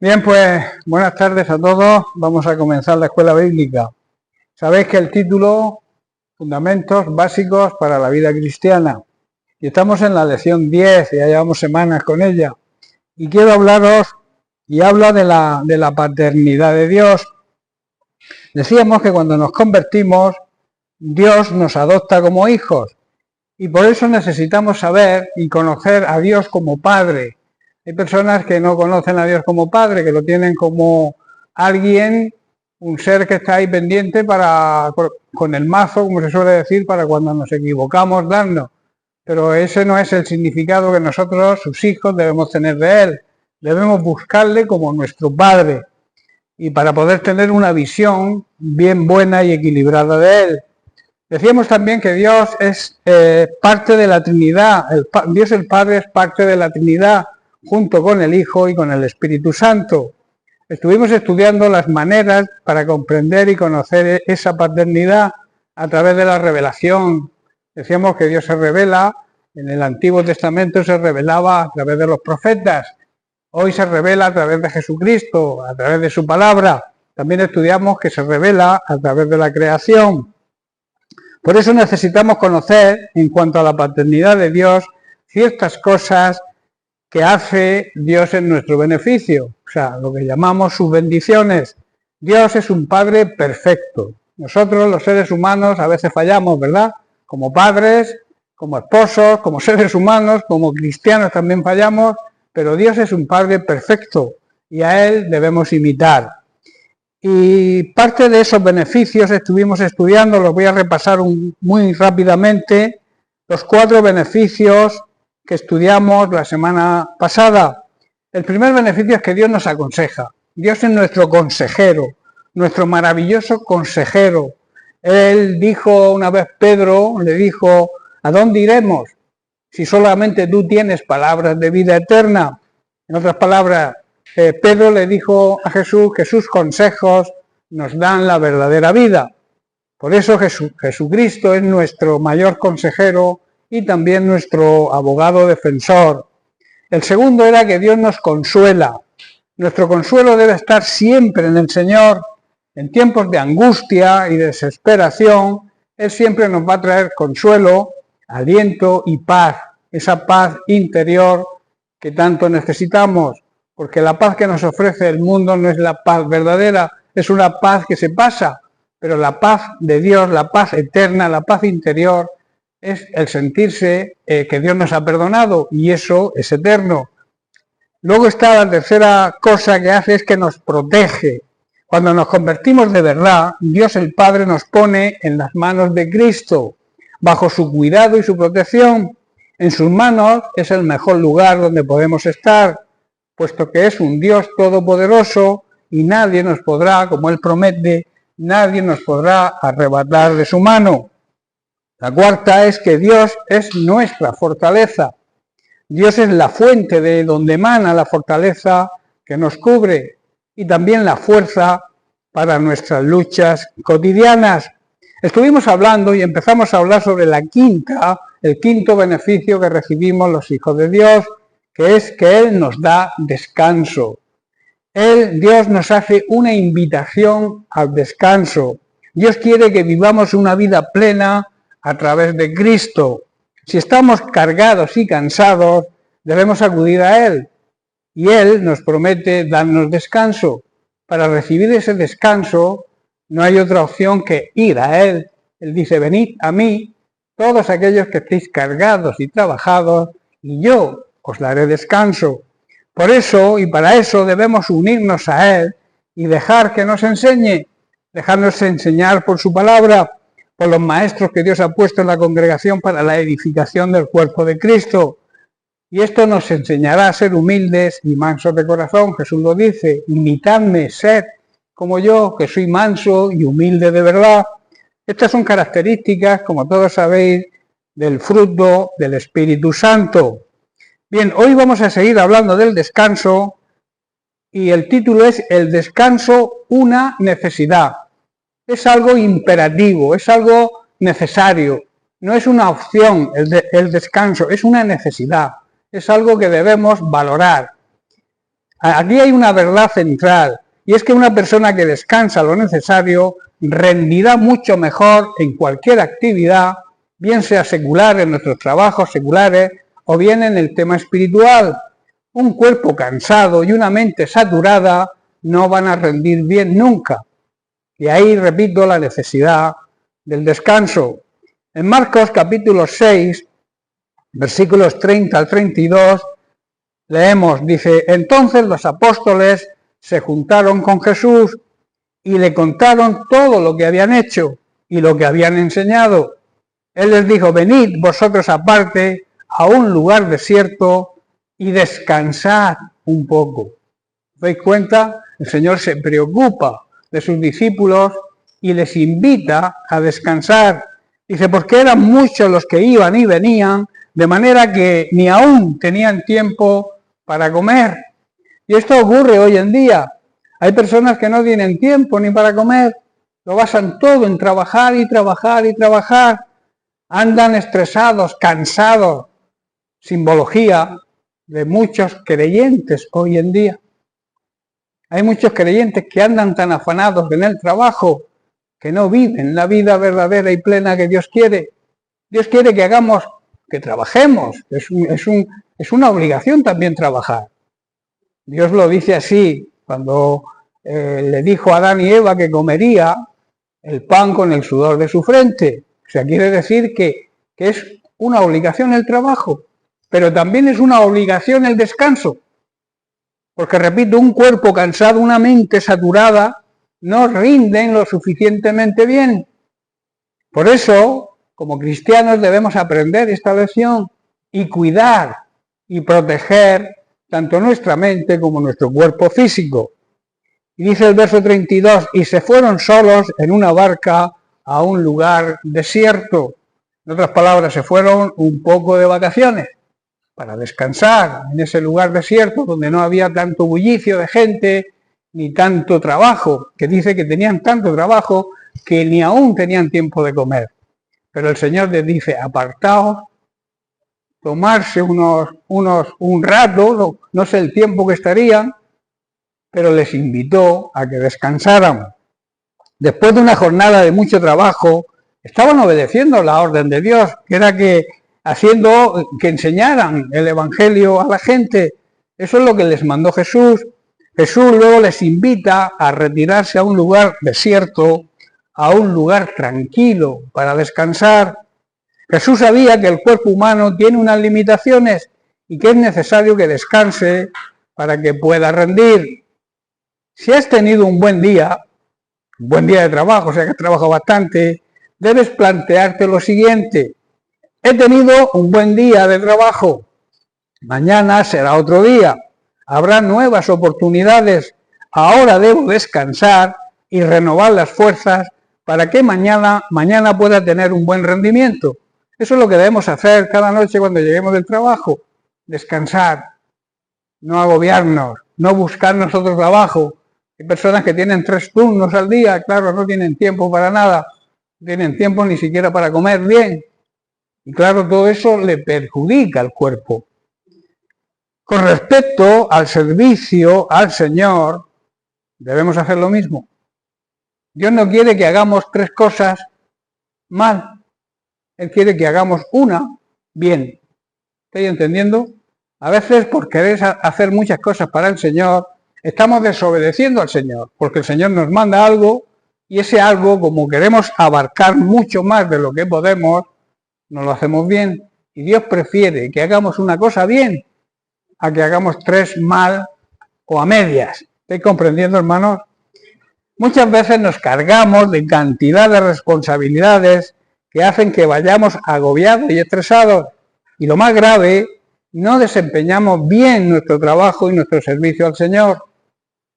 Bien, pues buenas tardes a todos. Vamos a comenzar la escuela bíblica. Sabéis que el título, Fundamentos Básicos para la Vida Cristiana. Y estamos en la lección 10, ya llevamos semanas con ella. Y quiero hablaros, y habla de la paternidad de Dios. Decíamos que cuando nos convertimos, Dios nos adopta como hijos. Y por eso necesitamos saber y conocer a Dios como Padre. Hay personas que no conocen a Dios como Padre, que lo tienen como alguien, un ser que está ahí pendiente con el mazo, como se suele decir, para cuando nos equivocamos darnos. Pero ese no es el significado que nosotros, sus hijos, debemos tener de Él. Debemos buscarle como nuestro Padre y para poder tener una visión bien buena y equilibrada de Él. Decíamos también que Dios es parte de la Trinidad. Dios el Padre es parte de la Trinidad, junto con el Hijo y con el Espíritu Santo. Estuvimos estudiando las maneras para comprender y conocer esa paternidad a través de la revelación. Decíamos que Dios se revela, en el Antiguo Testamento se revelaba a través de los profetas, hoy se revela a través de Jesucristo, a través de su palabra. También estudiamos que se revela a través de la creación. Por eso necesitamos conocer, en cuanto a la paternidad de Dios, ciertas cosas que hace Dios en nuestro beneficio, o sea, lo que llamamos sus bendiciones. Dios es un Padre perfecto. Nosotros, los seres humanos, a veces fallamos, ¿verdad? Como padres, como esposos, como seres humanos, como cristianos también fallamos, pero Dios es un Padre perfecto y a Él debemos imitar. Y parte de esos beneficios estuvimos estudiando, los voy a repasar muy rápidamente, los 4 beneficios que estudiamos la semana pasada. El primer beneficio es que Dios nos aconseja. Dios es nuestro consejero, nuestro maravilloso consejero. Él dijo una vez, Pedro le dijo, ¿a dónde iremos si solamente tú tienes palabras de vida eterna? En otras palabras, Pedro le dijo a Jesús que sus consejos nos dan la verdadera vida. Por eso Jesucristo es nuestro mayor consejero y también nuestro abogado defensor. El segundo era que Dios nos consuela. Nuestro consuelo debe estar siempre en el Señor. En tiempos de angustia y desesperación, Él siempre nos va a traer consuelo, aliento y paz. Esa paz interior que tanto necesitamos. Porque la paz que nos ofrece el mundo no es la paz verdadera, es una paz que se pasa. Pero la paz de Dios, la paz eterna, la paz interior, es el sentirse que Dios nos ha perdonado y eso es eterno. Luego está la tercera cosa que hace, es que nos protege. Cuando nos convertimos de verdad, Dios el Padre nos pone en las manos de Cristo, bajo su cuidado y su protección. En sus manos es el mejor lugar donde podemos estar, puesto que es un Dios todopoderoso y nadie nos podrá, como Él promete, nadie nos podrá arrebatar de su mano. La cuarta es que Dios es nuestra fortaleza. Dios es la fuente de donde emana la fortaleza que nos cubre y también la fuerza para nuestras luchas cotidianas. Estuvimos hablando y empezamos a hablar sobre el quinto beneficio que recibimos los hijos de Dios, que es que Él nos da descanso. Dios nos hace una invitación al descanso. Dios quiere que vivamos una vida plena a través de Cristo. Si estamos cargados y cansados, debemos acudir a Él. Y Él nos promete darnos descanso. Para recibir ese descanso, no hay otra opción que ir a Él. Él dice, venid a mí, todos aquellos que estéis cargados y trabajados, y yo os daré descanso. Por eso y para eso debemos unirnos a Él y dejar que nos enseñe, dejarnos enseñar por su palabra, por los maestros que Dios ha puesto en la congregación para la edificación del cuerpo de Cristo. Y esto nos enseñará a ser humildes y mansos de corazón. Jesús lo dice, imitadme, sed como yo, que soy manso y humilde de verdad. Estas son características, como todos sabéis, del fruto del Espíritu Santo. Bien, hoy vamos a seguir hablando del descanso y el título es El descanso, una necesidad. Es algo imperativo, es algo necesario, no es una opción el descanso, es una necesidad, es algo que debemos valorar. Aquí hay una verdad central, y es que una persona que descansa lo necesario rendirá mucho mejor en cualquier actividad, bien sea secular, en nuestros trabajos seculares, o bien en el tema espiritual. Un cuerpo cansado y una mente saturada no van a rendir bien nunca. Y ahí repito la necesidad del descanso. En Marcos capítulo 6, versículos 30 al 32, leemos, dice, entonces los apóstoles se juntaron con Jesús y le contaron todo lo que habían hecho y lo que habían enseñado. Él les dijo, venid vosotros aparte a un lugar desierto y descansad un poco. ¿Os dais cuenta? El Señor se preocupa de sus discípulos y les invita a descansar. Dice, porque eran muchos los que iban y venían, de manera que ni aún tenían tiempo para comer. Y esto ocurre hoy en día. Hay personas que no tienen tiempo ni para comer, lo basan todo en trabajar y trabajar y trabajar. Andan estresados, cansados, simbología de muchos creyentes hoy en día. Hay muchos creyentes que andan tan afanados en el trabajo que no viven la vida verdadera y plena que Dios quiere. Dios quiere que hagamos, que trabajemos. Es una obligación también trabajar. Dios lo dice así, cuando le dijo a Adán y Eva que comería el pan con el sudor de su frente. O sea, quiere decir que es una obligación el trabajo, pero también es una obligación el descanso. Porque, repito, un cuerpo cansado, una mente saturada, no rinden lo suficientemente bien. Por eso, como cristianos, debemos aprender esta lección y cuidar y proteger tanto nuestra mente como nuestro cuerpo físico. Y dice el verso 32, y se fueron solos en una barca a un lugar desierto. En otras palabras, se fueron un poco de vacaciones para descansar en ese lugar desierto donde no había tanto bullicio de gente ni tanto trabajo, que dice que tenían tanto trabajo que ni aún tenían tiempo de comer. Pero el Señor les dice, apartaos, tomarse un rato, no sé el tiempo que estarían, pero les invitó a que descansaran. Después de una jornada de mucho trabajo, estaban obedeciendo la orden de Dios, que era que enseñaran el Evangelio a la gente. Eso es lo que les mandó Jesús. Jesús luego les invita a retirarse a un lugar desierto, a un lugar tranquilo para descansar. Jesús sabía que el cuerpo humano tiene unas limitaciones y que es necesario que descanse para que pueda rendir. Si has tenido un buen día de trabajo, o sea que has trabajado bastante, debes plantearte lo siguiente. He tenido un buen día de trabajo, mañana será otro día, habrá nuevas oportunidades, ahora debo descansar y renovar las fuerzas para que mañana pueda tener un buen rendimiento. Eso es lo que debemos hacer cada noche cuando lleguemos del trabajo, descansar, no agobiarnos, no buscarnos otro trabajo. Hay personas que tienen 3 turnos al día, claro, no tienen tiempo para nada, no tienen tiempo ni siquiera para comer bien. Y claro, todo eso le perjudica al cuerpo. Con respecto al servicio al Señor, debemos hacer lo mismo. Dios no quiere que hagamos 3 cosas mal. Él quiere que hagamos una bien. ¿Estáis entendiendo? A veces por querer hacer muchas cosas para el Señor, estamos desobedeciendo al Señor, porque el Señor nos manda algo y ese algo, como queremos abarcar mucho más de lo que podemos, no lo hacemos bien. Y Dios prefiere que hagamos una cosa bien a que hagamos 3 mal o a medias. ¿Estáis comprendiendo, hermanos? Muchas veces nos cargamos de cantidad de responsabilidades que hacen que vayamos agobiados y estresados. Y lo más grave, no desempeñamos bien nuestro trabajo y nuestro servicio al Señor,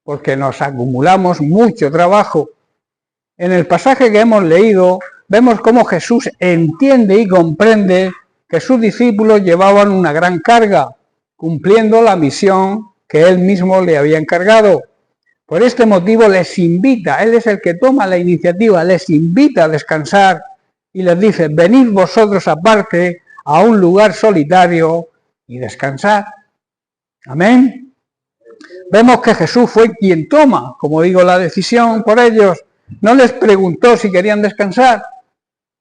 porque nos acumulamos mucho trabajo. En el pasaje que hemos leído, vemos cómo Jesús entiende y comprende que sus discípulos llevaban una gran carga, cumpliendo la misión que Él mismo le había encargado. Por este motivo les invita, Él es el que toma la iniciativa, les invita a descansar y les dice, venid vosotros aparte a un lugar solitario y descansad. Amén. Vemos que Jesús fue quien toma, como digo, la decisión por ellos. No les preguntó si querían descansar.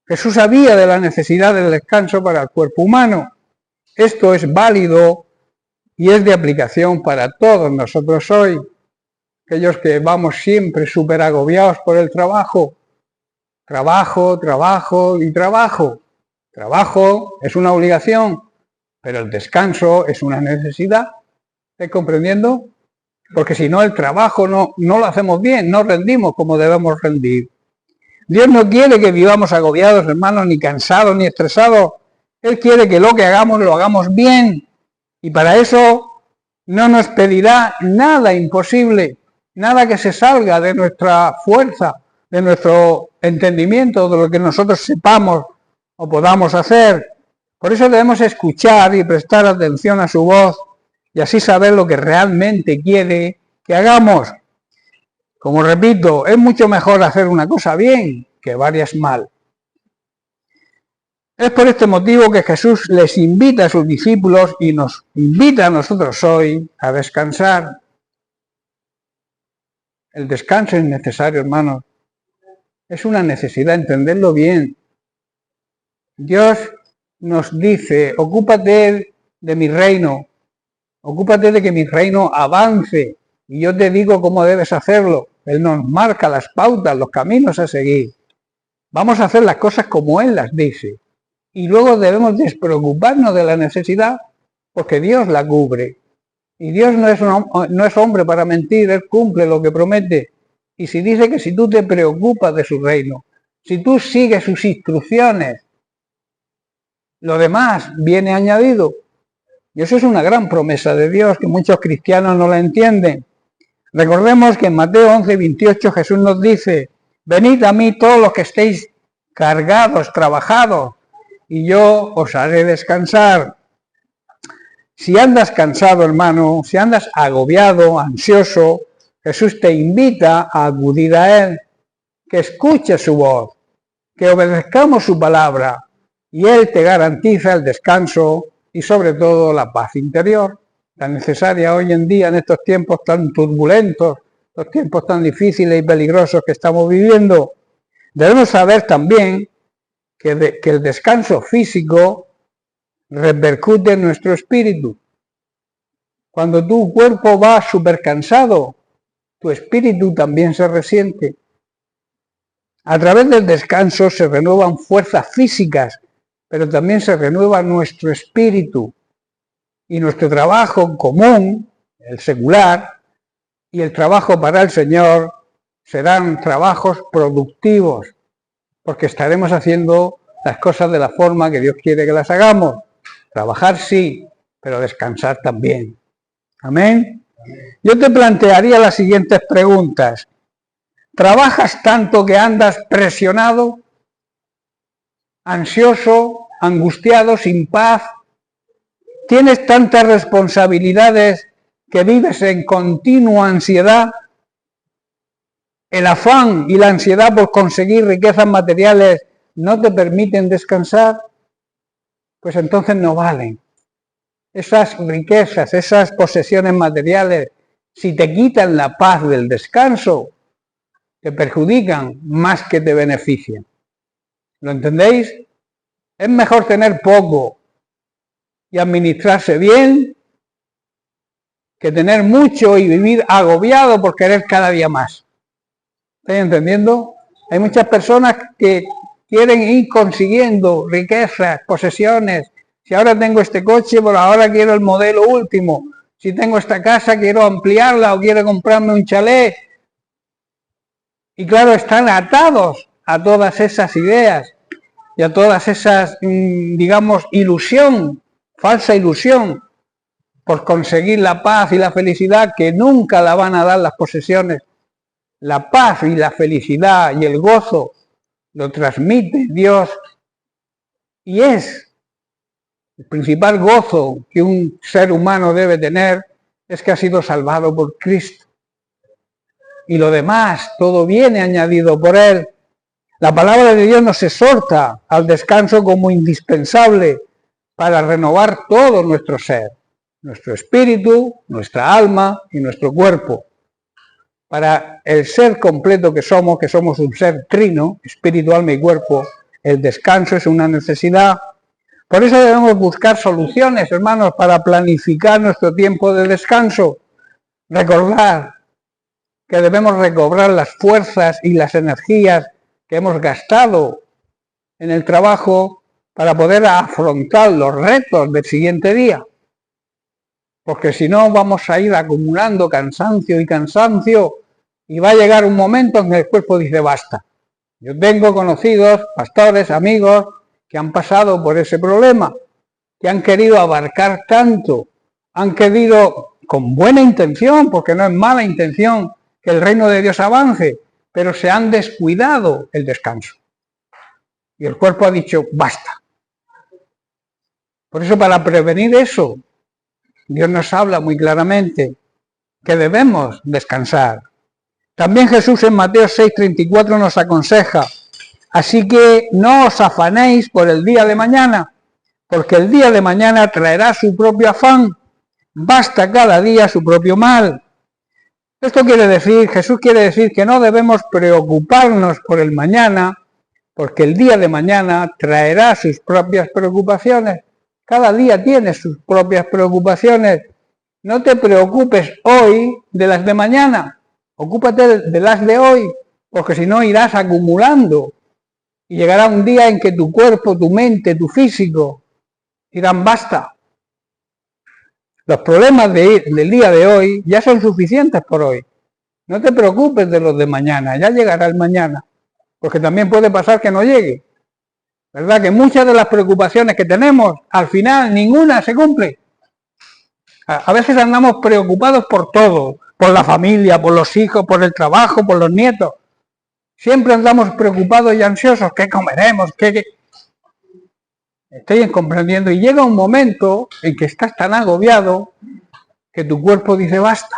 Jesús sabía de la necesidad del descanso para el cuerpo humano. Esto es válido y es de aplicación para todos nosotros hoy. Aquellos que vamos siempre súper agobiados por el trabajo. Trabajo, trabajo y trabajo. Trabajo es una obligación, pero el descanso es una necesidad. ¿Estáis comprendiendo? Porque si no, el trabajo no lo hacemos bien, no rendimos como debemos rendir. Dios no quiere que vivamos agobiados, hermanos, ni cansados, ni estresados. Él quiere que lo que hagamos, lo hagamos bien. Y para eso no nos pedirá nada imposible, nada que se salga de nuestra fuerza, de nuestro entendimiento, de lo que nosotros sepamos o podamos hacer. Por eso debemos escuchar y prestar atención a su voz y así saber lo que realmente quiere que hagamos. Como repito, es mucho mejor hacer una cosa bien que varias mal. Es por este motivo que Jesús les invita a sus discípulos y nos invita a nosotros hoy a descansar. El descanso es necesario, hermanos. Es una necesidad, entenderlo bien. Dios nos dice, ocúpate de mi reino, ocúpate de que mi reino avance y yo te digo cómo debes hacerlo. Él nos marca las pautas, los caminos a seguir. Vamos a hacer las cosas como Él las dice. Y luego debemos despreocuparnos de la necesidad porque Dios la cubre. Y Dios no es hombre para mentir, Él cumple lo que promete. Y si dice que si tú te preocupas de su reino, si tú sigues sus instrucciones, lo demás viene añadido. Y eso es una gran promesa de Dios que muchos cristianos no la entienden. Recordemos que en Mateo 11:28 Jesús nos dice, venid a mí todos los que estéis cargados, trabajados, y yo os haré descansar. Si andas cansado, hermano, si andas agobiado, ansioso, Jesús te invita a acudir a Él, que escuche su voz, que obedezcamos su palabra, y Él te garantiza el descanso y sobre todo la paz interior, tan necesaria hoy en día en estos tiempos tan turbulentos, los tiempos tan difíciles y peligrosos que estamos viviendo. Debemos saber también que el descanso físico repercute en nuestro espíritu. Cuando tu cuerpo va súper cansado, tu espíritu también se resiente. A través del descanso se renuevan fuerzas físicas, pero también se renueva nuestro espíritu. Y nuestro trabajo común, el secular, y el trabajo para el Señor serán trabajos productivos, porque estaremos haciendo las cosas de la forma que Dios quiere que las hagamos. Trabajar sí, pero descansar también. Amén. Yo te plantearía las siguientes preguntas. ¿Trabajas tanto que andas presionado, ansioso, angustiado, sin paz? ¿Tienes tantas responsabilidades que vives en continua ansiedad? ¿El afán y la ansiedad por conseguir riquezas materiales no te permiten descansar? Pues entonces no valen. Esas riquezas, esas posesiones materiales, si te quitan la paz del descanso, te perjudican más que te benefician. ¿Lo entendéis? Es mejor tener poco y administrarse bien que tener mucho y vivir agobiado por querer cada día más. ¿Estáis entendiendo? Hay muchas personas que quieren ir consiguiendo riquezas, posesiones. Si ahora tengo este coche, por ahora quiero el modelo último. Si tengo esta casa, quiero ampliarla o quiero comprarme un chalet. Y claro, están atados a todas esas ideas y a todas esas, digamos, falsa ilusión, por conseguir la paz y la felicidad que nunca la van a dar las posesiones. La paz y la felicidad y el gozo lo transmite Dios y es el principal gozo que un ser humano debe tener, es que ha sido salvado por Cristo. Y lo demás, todo viene añadido por Él. La palabra de Dios nos exhorta al descanso como indispensable para renovar todo nuestro ser. nuestro espíritu, nuestra alma y nuestro cuerpo. Para el ser completo que somos un ser trino, espíritu, alma y cuerpo, el descanso es una necesidad. Por eso debemos buscar soluciones, hermanos, para planificar nuestro tiempo de descanso. Recordar que debemos recobrar las fuerzas y las energías que hemos gastado en el trabajo para poder afrontar los retos del siguiente día. Porque si no vamos a ir acumulando cansancio y va a llegar un momento en que el cuerpo dice basta. Yo tengo conocidos, pastores, amigos, que han pasado por ese problema, que han querido abarcar tanto, han querido con buena intención, porque no es mala intención que el reino de Dios avance, pero se han descuidado el descanso. Y el cuerpo ha dicho basta. Por eso, para prevenir eso, Dios nos habla muy claramente que debemos descansar. También Jesús en Mateo 6:34 nos aconseja: así que no os afanéis por el día de mañana, porque el día de mañana traerá su propio afán. Basta cada día su propio mal. Esto quiere decir, Jesús quiere decir que no debemos preocuparnos por el mañana, porque el día de mañana traerá sus propias preocupaciones. Cada día tiene sus propias preocupaciones. No te preocupes hoy de las de mañana. Ocúpate de las de hoy, porque si no irás acumulando. Y llegará un día en que tu cuerpo, tu mente, tu físico dirán basta. Los problemas del día de hoy ya son suficientes por hoy. No te preocupes de los de mañana, ya llegará el mañana. Porque también puede pasar que no llegue. ¿Verdad? Que muchas de las preocupaciones que tenemos, al final ninguna se cumple. A veces andamos preocupados por todo, por la familia, por los hijos, por el trabajo, por los nietos. Siempre andamos preocupados y ansiosos. ¿Qué comeremos? ¿Qué? Estoy comprendiendo. Y llega un momento en que estás tan agobiado que tu cuerpo dice basta.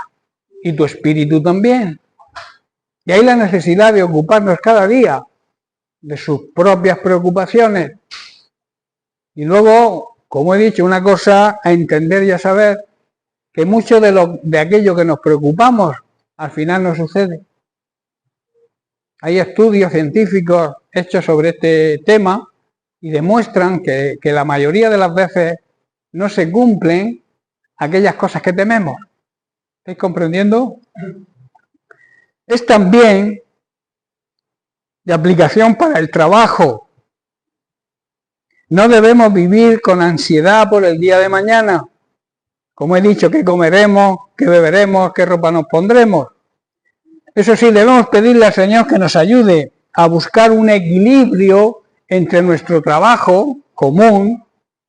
Y tu espíritu también. Y hay la necesidad de ocuparnos cada día de sus propias preocupaciones. Y luego, como he dicho, una cosa a entender y a saber, que mucho de aquello que nos preocupamos al final no sucede. Hay estudios científicos hechos sobre este tema y demuestran que la mayoría de las veces no se cumplen aquellas cosas que tememos. ¿Estáis comprendiendo? Es también de aplicación para el trabajo. No debemos vivir con ansiedad por el día de mañana. Como he dicho, qué comeremos, qué beberemos, qué ropa nos pondremos. Eso sí, debemos pedirle al Señor que nos ayude a buscar un equilibrio entre nuestro trabajo común,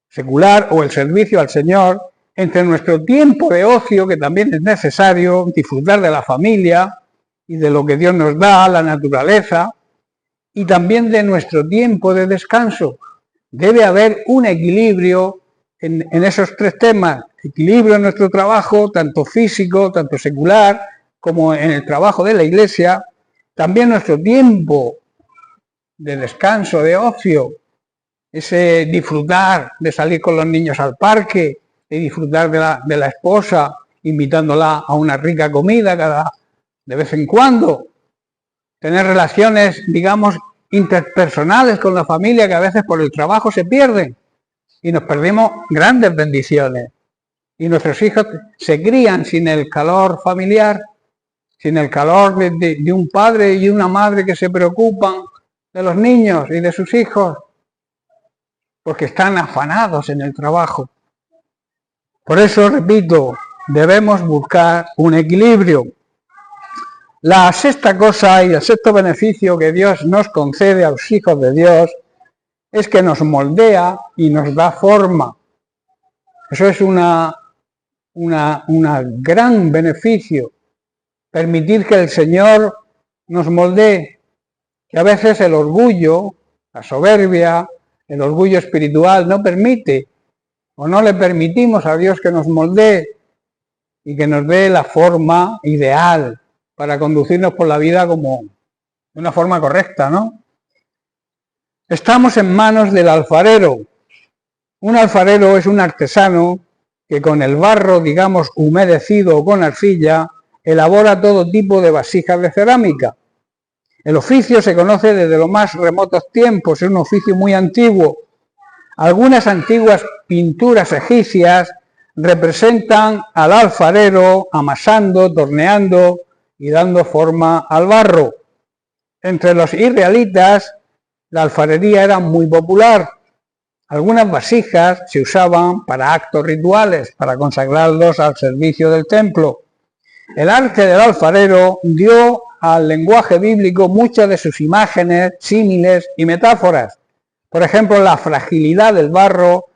secular, o el servicio al Señor, entre nuestro tiempo de ocio, que también es necesario, disfrutar de la familia y de lo que Dios nos da, la naturaleza, y también de nuestro tiempo de descanso. Debe haber un equilibrio en esos tres temas: equilibrio en nuestro trabajo, tanto físico, tanto secular, como en el trabajo de la iglesia, también nuestro tiempo de descanso, de ocio, ese disfrutar de salir con los niños al parque, de disfrutar de la esposa, invitándola a una rica comida de vez en cuando, tener relaciones, digamos, interpersonales con la familia que a veces por el trabajo se pierden y nos perdemos grandes bendiciones. Y nuestros hijos se crían sin el calor familiar, sin el calor de un padre y una madre que se preocupan de los niños y de sus hijos, porque están afanados en el trabajo. Por eso, repito, debemos buscar un equilibrio. La sexta cosa y el sexto beneficio que Dios nos concede a los hijos de Dios es que nos moldea y nos da forma. Eso es un gran beneficio. Permitir que el Señor nos moldee, que a veces el orgullo, la soberbia, el orgullo espiritual no permite o no le permitimos a Dios que nos moldee y que nos dé la forma ideal para conducirnos por la vida como de una forma correcta, ¿no? Estamos en manos del alfarero. Un alfarero es un artesano que con el barro, digamos, humedecido o con arcilla, elabora todo tipo de vasijas de cerámica. El oficio se conoce desde los más remotos tiempos, es un oficio muy antiguo. Algunas antiguas pinturas egipcias representan al alfarero amasando, torneando y dando forma al barro. Entre los israelitas, la alfarería era muy popular. Algunas vasijas se usaban para actos rituales, para consagrarlos al servicio del templo. El arte del alfarero dio al lenguaje bíblico muchas de sus imágenes, símiles y metáforas. Por ejemplo, la fragilidad del barro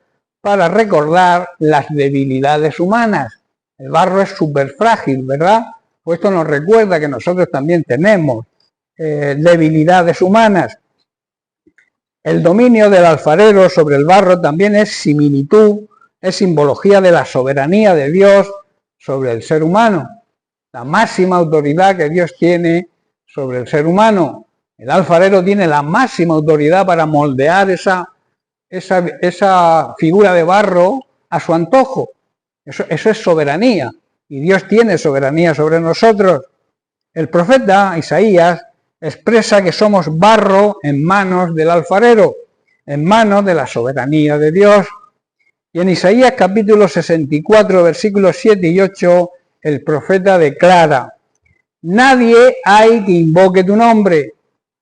para recordar las debilidades humanas. El barro es súper frágil, ¿verdad? Pues esto nos recuerda que nosotros también tenemos debilidades humanas. El dominio del alfarero sobre el barro también es similitud, es simbología de la soberanía de Dios sobre el ser humano, la máxima autoridad que Dios tiene sobre el ser humano. El alfarero tiene la máxima autoridad para moldear esa figura de barro a su antojo. Eso es soberanía, y Dios tiene soberanía sobre nosotros. El profeta Isaías expresa que somos barro en manos del alfarero, en manos de la soberanía de Dios. Y en Isaías capítulo 64, versículos 7 y 8, el profeta declara: nadie hay que invoque tu nombre,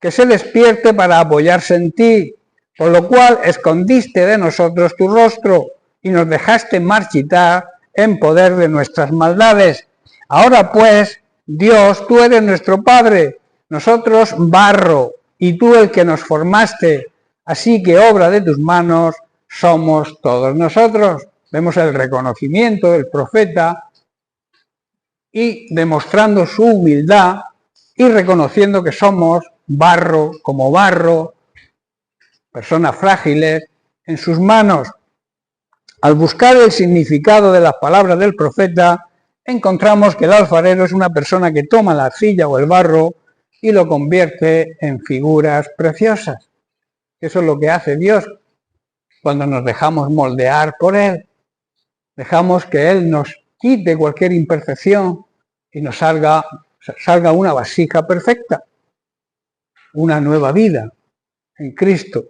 que se despierte para apoyarse en ti, por lo cual escondiste de nosotros tu rostro y nos dejaste marchitar en poder de nuestras maldades. Ahora pues, Dios, tú eres nuestro Padre, nosotros barro, y tú el que nos formaste, así que obra de tus manos somos todos nosotros. Vemos el reconocimiento del profeta y demostrando su humildad y reconociendo que somos barro, como barro, personas frágiles en sus manos. Al buscar el significado de las palabras del profeta, encontramos que el alfarero es una persona que toma la arcilla o el barro y lo convierte en figuras preciosas. Eso es lo que hace Dios cuando nos dejamos moldear por Él. Dejamos que Él nos quite cualquier imperfección y nos salga una vasija perfecta, una nueva vida en Cristo.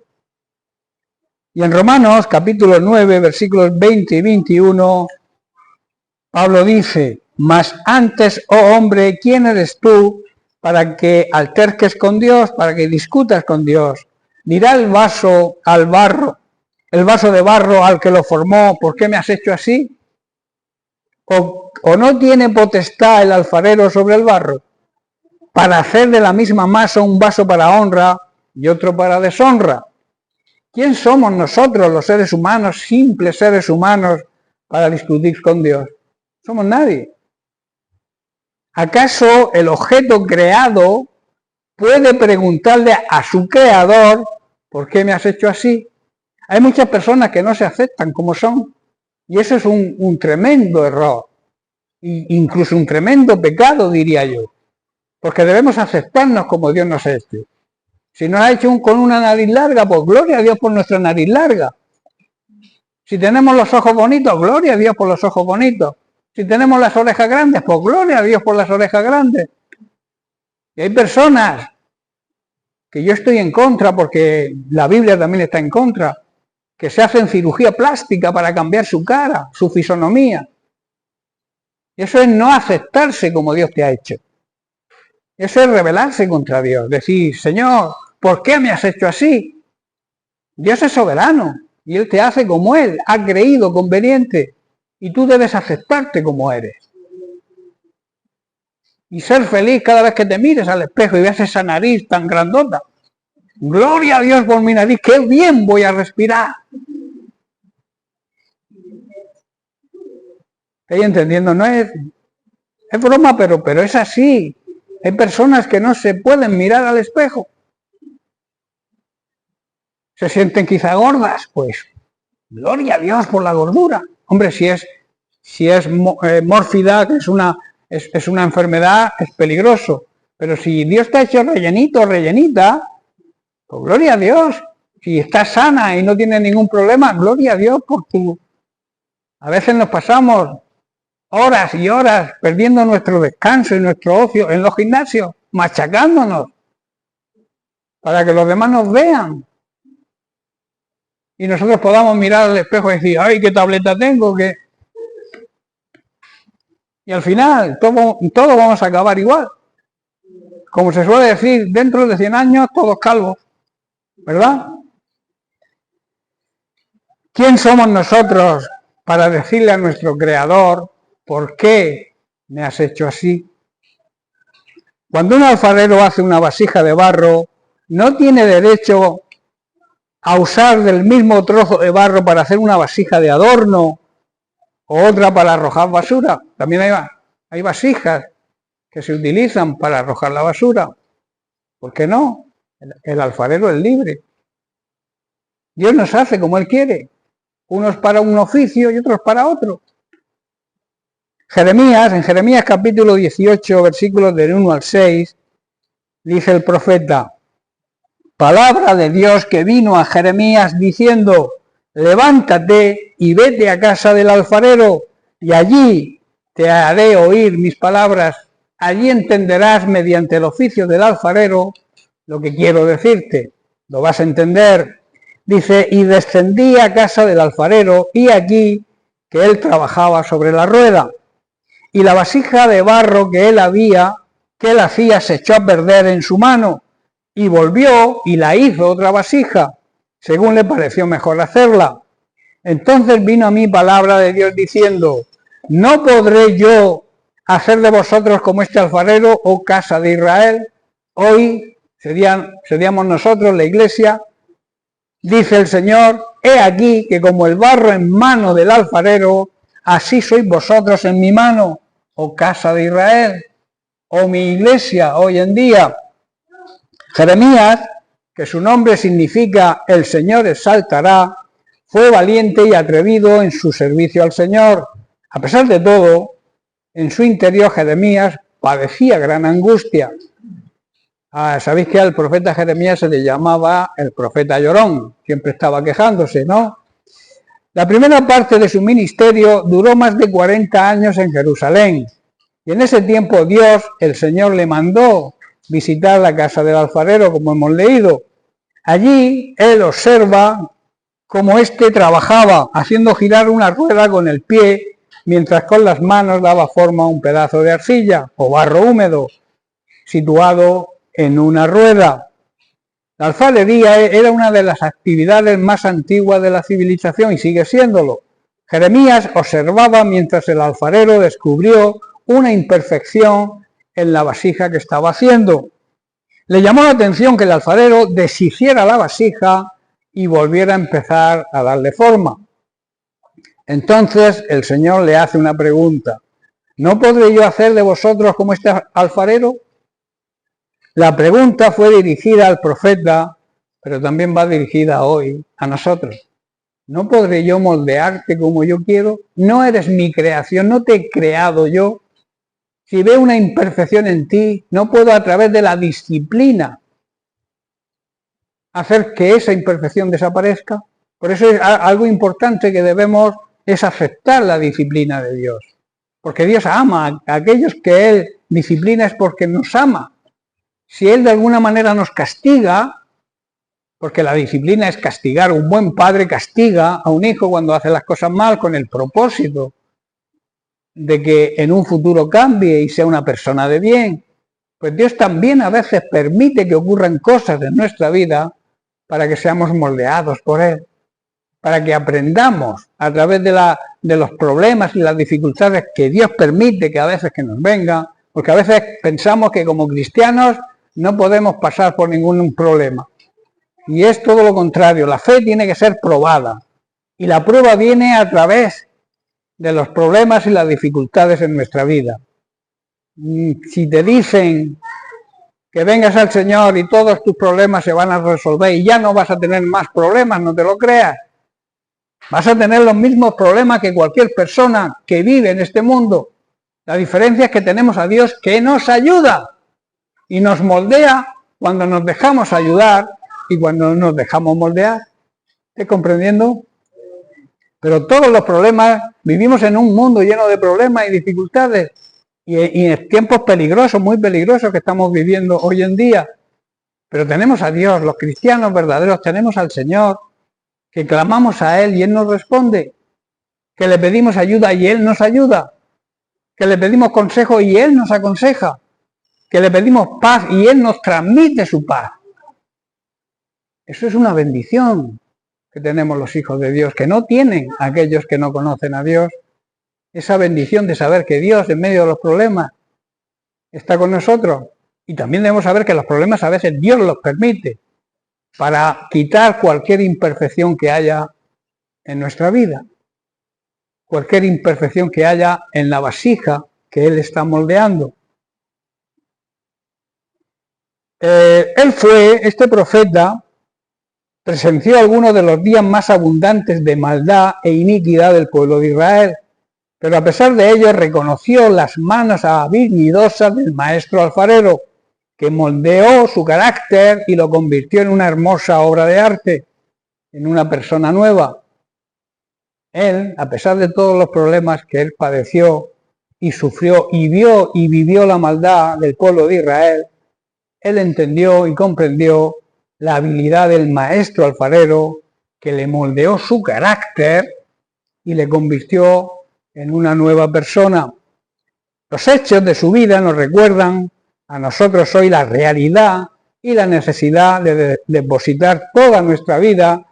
Y en Romanos capítulo 9, versículos 20 y 21, Pablo dice: mas antes, oh hombre, ¿quién eres tú para que alterques con Dios, para que discutas con Dios? Dirá el vaso al barro, el vaso de barro al que lo formó: ¿por qué me has hecho así? ¿O no tiene potestad el alfarero sobre el barro para hacer de la misma masa un vaso para honra y otro para deshonra? ¿Quién somos nosotros, los seres humanos, simples seres humanos, para discutir con Dios? Somos nadie. ¿Acaso el objeto creado puede preguntarle a su creador: ¿por qué me has hecho así? Hay muchas personas que no se aceptan como son, y eso es un tremendo error, incluso un tremendo pecado, diría yo, porque debemos aceptarnos como Dios nos ha hecho. Si nos ha hecho con una nariz larga, pues gloria a Dios por nuestra nariz larga. Si tenemos los ojos bonitos, gloria a Dios por los ojos bonitos. Si tenemos las orejas grandes, pues gloria a Dios por las orejas grandes. Y hay personas que yo estoy en contra, porque la Biblia también está en contra, que se hacen cirugía plástica para cambiar su cara, su fisonomía. Eso es no aceptarse como Dios te ha hecho. Eso es rebelarse contra Dios, decir: Señor, ¿por qué me has hecho así? Dios es soberano y Él te hace como Él ha creído conveniente, y tú debes aceptarte como eres. Y ser feliz cada vez que te mires al espejo y veas esa nariz tan grandota. Gloria a Dios por mi nariz, qué bien voy a respirar. ¿Estáis entendiendo? No es broma, pero es así. Hay personas que no se pueden mirar al espejo. Se sienten quizá gordas, pues gloria a Dios por la gordura. Hombre, si es mórfida, que es una enfermedad, es peligroso. Pero si Dios te ha hecho rellenito o rellenita, pues gloria a Dios. Si estás sana y no tienes ningún problema, gloria a Dios por tu A veces nos pasamos horas y horas perdiendo nuestro descanso y nuestro ocio en los gimnasios, machacándonos, para que los demás nos vean. Y nosotros podamos mirar al espejo y decir, ¡ay, qué tableta tengo! Y al final, todos vamos a acabar igual. Como se suele decir, dentro de 100 años, todos calvos. ¿Verdad? ¿Quién somos nosotros para decirle a nuestro Creador, ¿por qué me has hecho así? Cuando un alfarero hace una vasija de barro, no tiene derecho a usar del mismo trozo de barro para hacer una vasija de adorno o otra para arrojar basura. También hay vasijas que se utilizan para arrojar la basura. ¿Por qué no? El alfarero es libre. Dios nos hace como Él quiere. Unos para un oficio y otros para otro. En Jeremías capítulo 18, versículos del 1 al 6, dice el profeta, palabra de Dios que vino a Jeremías diciendo, levántate y vete a casa del alfarero, y allí te haré oír mis palabras. Allí entenderás mediante el oficio del alfarero lo que quiero decirte. Lo vas a entender. Dice, y descendí a casa del alfarero, y aquí que él trabajaba sobre la rueda. Y la vasija de barro que él hacía, se echó a perder en su mano, y volvió y la hizo otra vasija, según le pareció mejor hacerla. Entonces vino a mí palabra de Dios diciendo, ¿no podré yo hacer de vosotros como este alfarero, oh casa de Israel? Hoy seríamos nosotros, la iglesia. Dice el Señor, he aquí que como el barro en mano del alfarero, así sois vosotros en mi mano, oh casa de Israel, oh mi iglesia hoy en día. Jeremías, que su nombre significa el Señor exaltará, fue valiente y atrevido en su servicio al Señor. A pesar de todo, en su interior Jeremías padecía gran angustia. Sabéis que al profeta Jeremías se le llamaba el profeta llorón, siempre estaba quejándose, ¿no? La primera parte de su ministerio duró más de 40 años en Jerusalén, y en ese tiempo Dios, el Señor, le mandó visitar la casa del alfarero, como hemos leído. Allí él observa cómo éste trabajaba, haciendo girar una rueda con el pie, mientras con las manos daba forma a un pedazo de arcilla o barro húmedo, situado en una rueda. La alfarería era una de las actividades más antiguas de la civilización y sigue siéndolo. Jeremías observaba mientras el alfarero descubrió una imperfección en la vasija que estaba haciendo. Le llamó la atención que el alfarero deshiciera la vasija y volviera a empezar a darle forma. Entonces el Señor le hace una pregunta. ¿No podré yo hacer de vosotros como este alfarero? La pregunta fue dirigida al profeta, pero también va dirigida hoy a nosotros. ¿No podré yo moldearte como yo quiero? ¿No eres mi creación? ¿No te he creado yo? Si veo una imperfección en ti, ¿no puedo a través de la disciplina hacer que esa imperfección desaparezca? Por eso es algo importante que debemos es aceptar la disciplina de Dios. Porque Dios ama a aquellos que Él disciplina es porque nos ama. Si Él de alguna manera nos castiga, porque la disciplina es castigar, un buen padre castiga a un hijo cuando hace las cosas mal con el propósito de que en un futuro cambie y sea una persona de bien, pues Dios también a veces permite que ocurran cosas en nuestra vida para que seamos moldeados por Él, para que aprendamos a través de los problemas y las dificultades que Dios permite que a veces que nos vengan, porque a veces pensamos que como cristianos no podemos pasar por ningún problema. Y es todo lo contrario, la fe tiene que ser probada. Y la prueba viene a través de los problemas y las dificultades en nuestra vida. Si te dicen que vengas al Señor y todos tus problemas se van a resolver y ya no vas a tener más problemas, no te lo creas. Vas a tener los mismos problemas que cualquier persona que vive en este mundo. La diferencia es que tenemos a Dios que nos ayuda y nos moldea cuando nos dejamos ayudar y cuando nos dejamos moldear. ¿Estás comprendiendo? Pero todos los problemas, vivimos en un mundo lleno de problemas y dificultades y en tiempos peligrosos, muy peligrosos que estamos viviendo hoy en día. Pero tenemos a Dios, los cristianos verdaderos, tenemos al Señor, que clamamos a Él y Él nos responde, que le pedimos ayuda y Él nos ayuda, que le pedimos consejo y Él nos aconseja, que le pedimos paz y Él nos transmite su paz. Eso es una bendición que tenemos los hijos de Dios, que no tienen aquellos que no conocen a Dios. Esa bendición de saber que Dios en medio de los problemas está con nosotros. Y también debemos saber que los problemas a veces Dios los permite para quitar cualquier imperfección que haya en nuestra vida. Cualquier imperfección que haya en la vasija que Él está moldeando. Este profeta, presenció algunos de los días más abundantes de maldad e iniquidad del pueblo de Israel, pero a pesar de ello reconoció las manos habilidosas del maestro alfarero, que moldeó su carácter y lo convirtió en una hermosa obra de arte, en una persona nueva. Él, a pesar de todos los problemas que él padeció y sufrió y vio y vivió la maldad del pueblo de Israel, él entendió y comprendió la habilidad del maestro alfarero que le moldeó su carácter y le convirtió en una nueva persona. Los hechos de su vida nos recuerdan a nosotros hoy la realidad y la necesidad de depositar toda nuestra vida,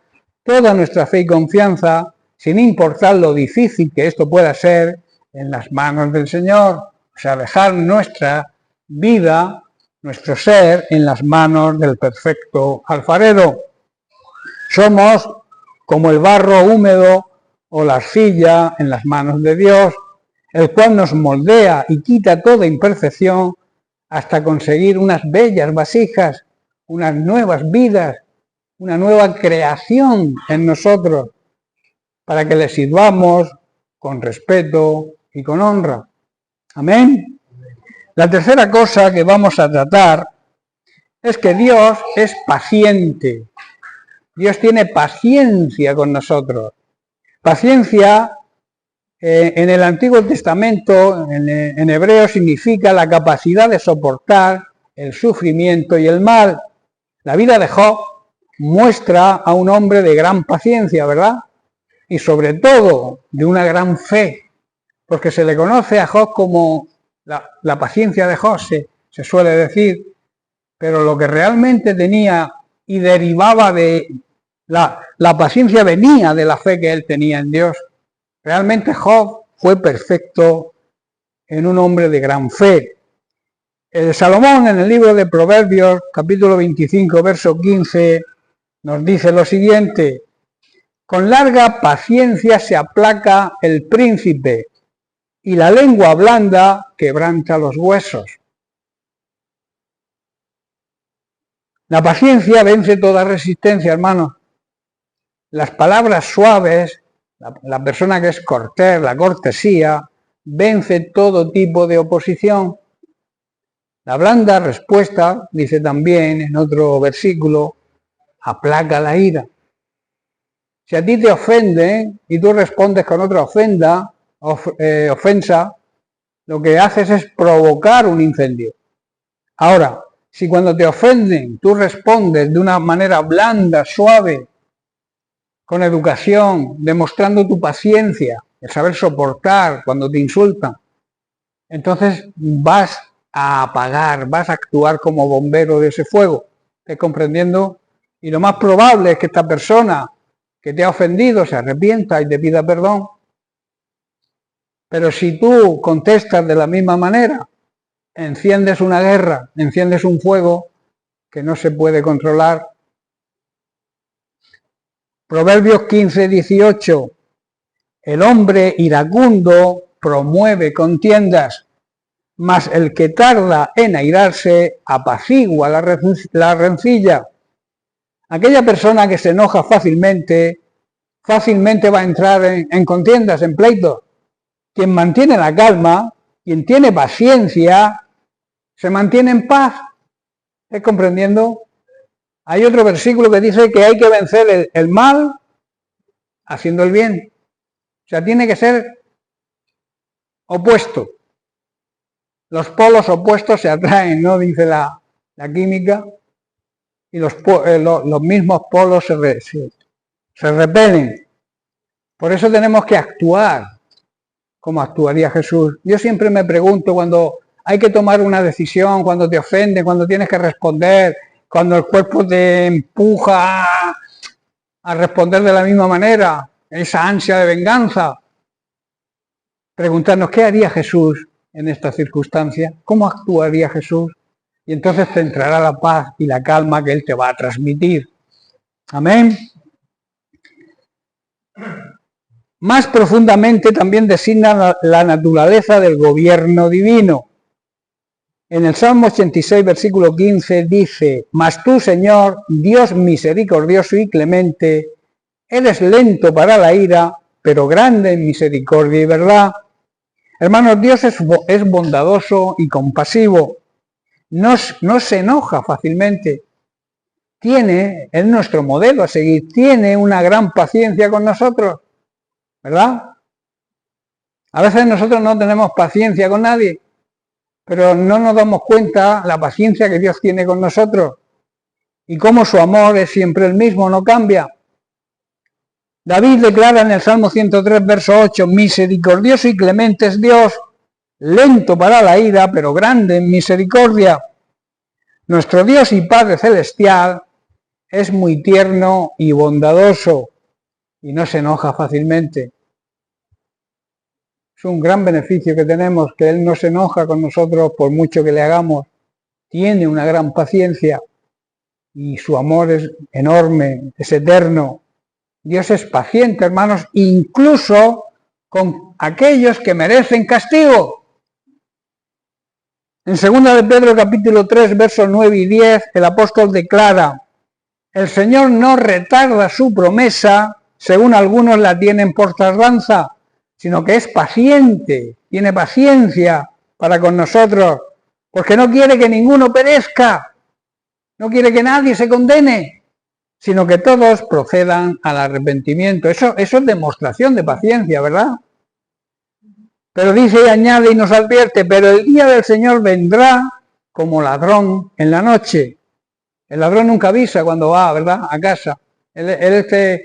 toda nuestra fe y confianza, sin importar lo difícil que esto pueda ser, en las manos del Señor. O sea, dejar nuestra vida, nuestro ser, en las manos del perfecto alfarero. Somos como el barro húmedo o la arcilla en las manos de Dios, el cual nos moldea y quita toda imperfección hasta conseguir unas bellas vasijas, unas nuevas vidas, una nueva creación en nosotros, para que le sirvamos con respeto y con honra. Amén. La tercera cosa que vamos a tratar es que Dios es paciente. Dios tiene paciencia con nosotros. Paciencia en el Antiguo Testamento, en hebreo, significa la capacidad de soportar el sufrimiento y el mal. La vida de Job muestra a un hombre de gran paciencia, ¿verdad? Y sobre todo de una gran fe, porque se le conoce a Job como la paciencia de Job, se suele decir, pero lo que realmente tenía y derivaba de la paciencia venía de la fe que él tenía en Dios. Realmente Job fue perfecto en un hombre de gran fe. Salomón, en el libro de Proverbios, capítulo 25, verso 15, nos dice lo siguiente: con larga paciencia se aplaca el príncipe, y la lengua blanda quebranta los huesos. La paciencia vence toda resistencia, hermanos. Las palabras suaves, la persona que es cortés, la cortesía, vence todo tipo de oposición. La blanda respuesta, dice también en otro versículo, aplaca la ira. Si a ti te ofenden y tú respondes con otra ofensa, lo que haces es provocar un incendio. Ahora, si cuando te ofenden tú respondes de una manera blanda, suave, con educación, demostrando tu paciencia, el saber soportar cuando te insultan, entonces vas a apagar, vas a actuar como bombero de ese fuego. ¿Estás comprendiendo? Y lo más probable es que esta persona que te ha ofendido se arrepienta y te pida perdón. Pero si tú contestas de la misma manera, enciendes una guerra, enciendes un fuego que no se puede controlar. Proverbios 15, 18. El hombre iracundo promueve contiendas, mas el que tarda en airarse apacigua la rencilla. Aquella persona que se enoja fácilmente va a entrar en contiendas, en pleitos. Quien mantiene la calma, quien tiene paciencia, se mantiene en paz. ¿Estás comprendiendo? Hay otro versículo que dice que hay que vencer el mal haciendo el bien. O sea, tiene que ser opuesto. Los polos opuestos se atraen, ¿no? Dice la química, y los mismos polos se repelen. Por eso tenemos que actuar como actuaría Jesús. Yo siempre me pregunto cuando hay que tomar una decisión, cuando te ofenden, cuando tienes que responder, cuando el cuerpo te empuja a responder de la misma manera, esa ansia de venganza. Preguntarnos, ¿qué haría Jesús en esta circunstancia? ¿Cómo actuaría Jesús? Y entonces te entrará la paz y la calma que Él te va a transmitir. Amén. Más profundamente también designa la naturaleza del gobierno divino. En el Salmo 86, versículo 15 dice: Mas tú, Señor, Dios misericordioso y clemente, eres lento para la ira, pero grande en misericordia y verdad. Hermanos, Dios es bondadoso y compasivo. No se enoja fácilmente. Es nuestro modelo a seguir. Tiene una gran paciencia con nosotros, ¿verdad? A veces nosotros no tenemos paciencia con nadie, pero no nos damos cuenta la paciencia que Dios tiene con nosotros y cómo su amor es siempre el mismo, no cambia. David declara en el Salmo 103, verso 8, misericordioso y clemente es Dios, lento para la ira, pero grande en misericordia. Nuestro Dios y Padre Celestial es muy tierno y bondadoso y no se enoja fácilmente. Es un gran beneficio que tenemos, que Él no se enoja con nosotros por mucho que le hagamos. Tiene una gran paciencia y su amor es enorme, es eterno. Dios es paciente, hermanos, incluso con aquellos que merecen castigo. En 2 de Pedro capítulo 3, versos 9 y 10, el apóstol declara: el Señor no retarda su promesa, según algunos la tienen por tardanza, sino que es paciente, tiene paciencia para con nosotros, porque no quiere que ninguno perezca, no quiere que nadie se condene, sino que todos procedan al arrepentimiento. Eso es demostración de paciencia, ¿verdad? Pero dice y añade y nos advierte: pero el día del Señor vendrá como ladrón en la noche. El ladrón nunca avisa cuando va, ¿verdad?, a casa. Él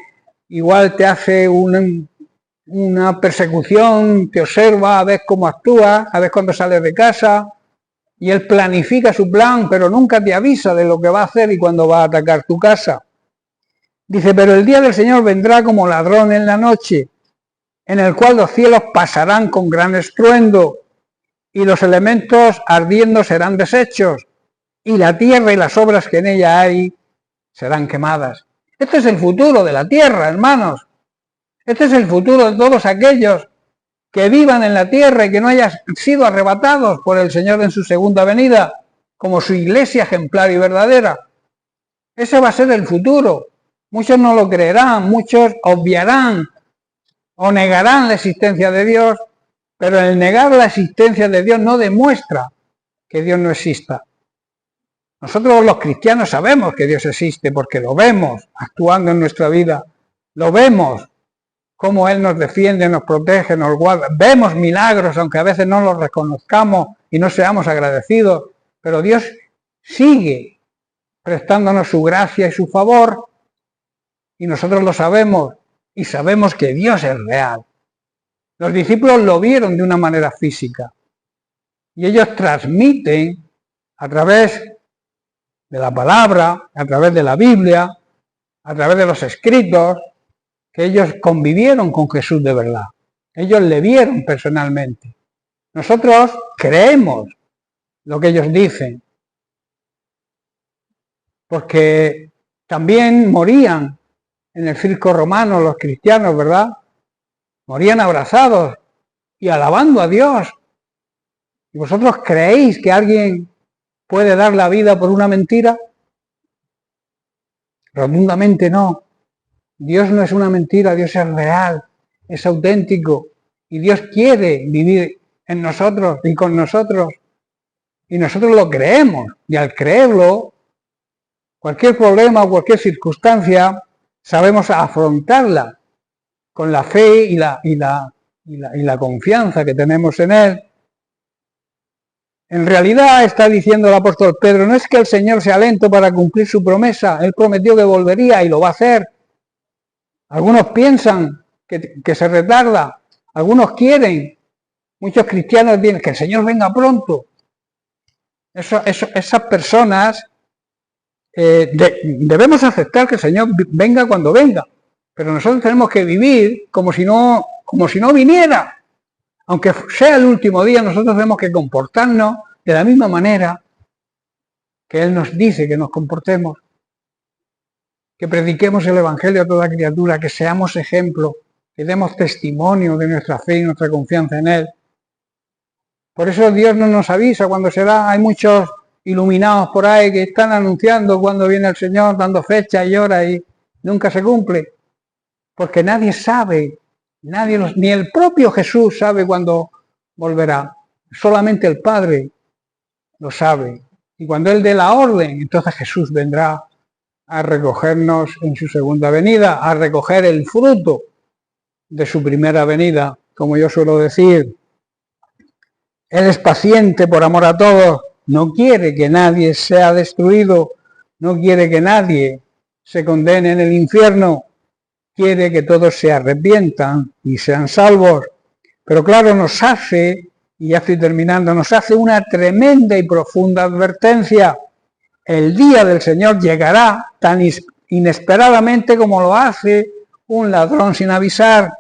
igual te hace una persecución, te observa, a ver cómo actúa, a ver cuándo sales de casa, y él planifica su plan, pero nunca te avisa de lo que va a hacer y cuándo va a atacar tu casa. Dice: pero el día del Señor vendrá como ladrón en la noche, en el cual los cielos pasarán con gran estruendo, y los elementos ardiendo serán deshechos, y la tierra y las obras que en ella hay serán quemadas. Este es el futuro de la tierra, hermanos. Este es el futuro de todos aquellos que vivan en la tierra y que no hayan sido arrebatados por el Señor en su segunda venida, como su iglesia ejemplar y verdadera. Ese va a ser el futuro. Muchos no lo creerán, muchos obviarán o negarán la existencia de Dios, pero el negar la existencia de Dios no demuestra que Dios no exista. Nosotros los cristianos sabemos que Dios existe porque lo vemos actuando en nuestra vida, lo vemos cómo Él nos defiende, nos protege, nos guarda, vemos milagros aunque a veces no los reconozcamos y no seamos agradecidos, pero Dios sigue prestándonos su gracia y su favor y nosotros lo sabemos y sabemos que Dios es real. Los discípulos lo vieron de una manera física y ellos transmiten a través de la palabra, a través de la Biblia, a través de los escritos, que ellos convivieron con Jesús de verdad. Ellos le vieron personalmente. Nosotros creemos lo que ellos dicen, porque también morían en el circo romano los cristianos, ¿verdad? Morían abrazados y alabando a Dios. ¿Y vosotros creéis que alguien puede dar la vida por una mentira? Rotundamente no. Dios no es una mentira, Dios es real, es auténtico y Dios quiere vivir en nosotros y con nosotros y nosotros lo creemos y al creerlo, cualquier problema o cualquier circunstancia sabemos afrontarla con la fe y la confianza que tenemos en Él. En realidad, está diciendo el apóstol Pedro, no es que el Señor sea lento para cumplir su promesa, Él prometió que volvería y lo va a hacer. Algunos piensan que se retarda, algunos quieren, muchos cristianos dicen que el Señor venga pronto. Esas personas debemos aceptar que el Señor venga cuando venga, pero nosotros tenemos que vivir como si no viniera. Aunque sea el último día, nosotros tenemos que comportarnos de la misma manera que Él nos dice que nos comportemos, que prediquemos el Evangelio a toda criatura, que seamos ejemplo, que demos testimonio de nuestra fe y nuestra confianza en Él. Por eso Dios no nos avisa cuando se da. Hay muchos iluminados por ahí que están anunciando cuando viene el Señor, dando fecha y hora y nunca se cumple. Porque nadie sabe, ni el propio Jesús sabe cuándo volverá. Solamente el Padre lo sabe. Y cuando Él dé la orden, entonces Jesús vendrá a recogernos en su segunda venida, a recoger el fruto de su primera venida, como yo suelo decir. Él es paciente por amor a todos, no quiere que nadie sea destruido, no quiere que nadie se condene en el infierno, quiere que todos se arrepientan y sean salvos. Pero claro, nos hace, y ya estoy terminando, nos hace una tremenda y profunda advertencia. El día del Señor llegará tan inesperadamente como lo hace un ladrón sin avisar.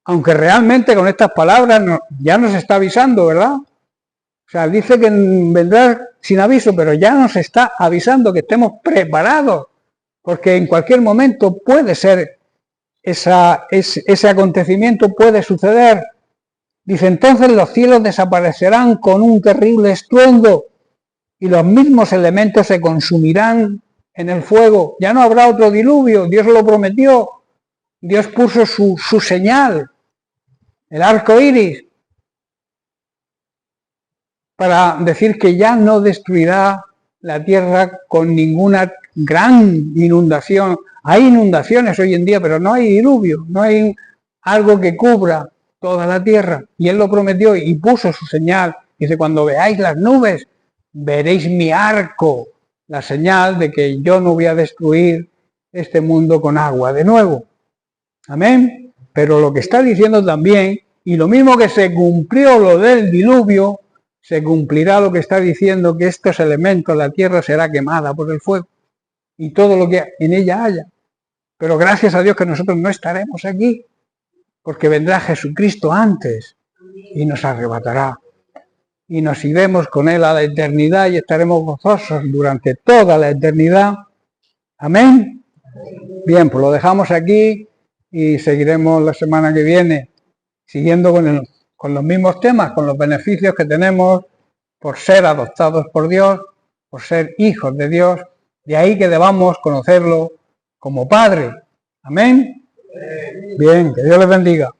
Aunque realmente con estas palabras ya nos está avisando, ¿verdad? O sea, dice que vendrá sin aviso, pero ya nos está avisando que estemos preparados, porque en cualquier momento puede ser ese acontecimiento, puede suceder. Dice, entonces los cielos desaparecerán con un terrible estruendo y los mismos elementos se consumirán en el fuego. Ya no habrá otro diluvio, Dios lo prometió, Dios puso su señal, el arco iris, para decir que ya no destruirá la tierra con ninguna gran inundación. Hay inundaciones hoy en día, pero no hay diluvio, no hay algo que cubra toda la tierra. Y Él lo prometió y puso su señal. Dice, cuando veáis las nubes, veréis mi arco, la señal de que yo no voy a destruir este mundo con agua de nuevo. Amén. Pero lo que está diciendo también, y lo mismo que se cumplió lo del diluvio, se cumplirá lo que está diciendo, que estos elementos, la tierra será quemada por el fuego y todo lo que en ella haya. Pero gracias a Dios que nosotros no estaremos aquí, porque vendrá Jesucristo antes y nos arrebatará. Y nos iremos con Él a la eternidad y estaremos gozosos durante toda la eternidad. Amén. Bien, pues lo dejamos aquí y seguiremos la semana que viene, siguiendo con los mismos temas, con los beneficios que tenemos por ser adoptados por Dios, por ser hijos de Dios. De ahí que debamos conocerlo como Padre. Amén. Bien, que Dios les bendiga.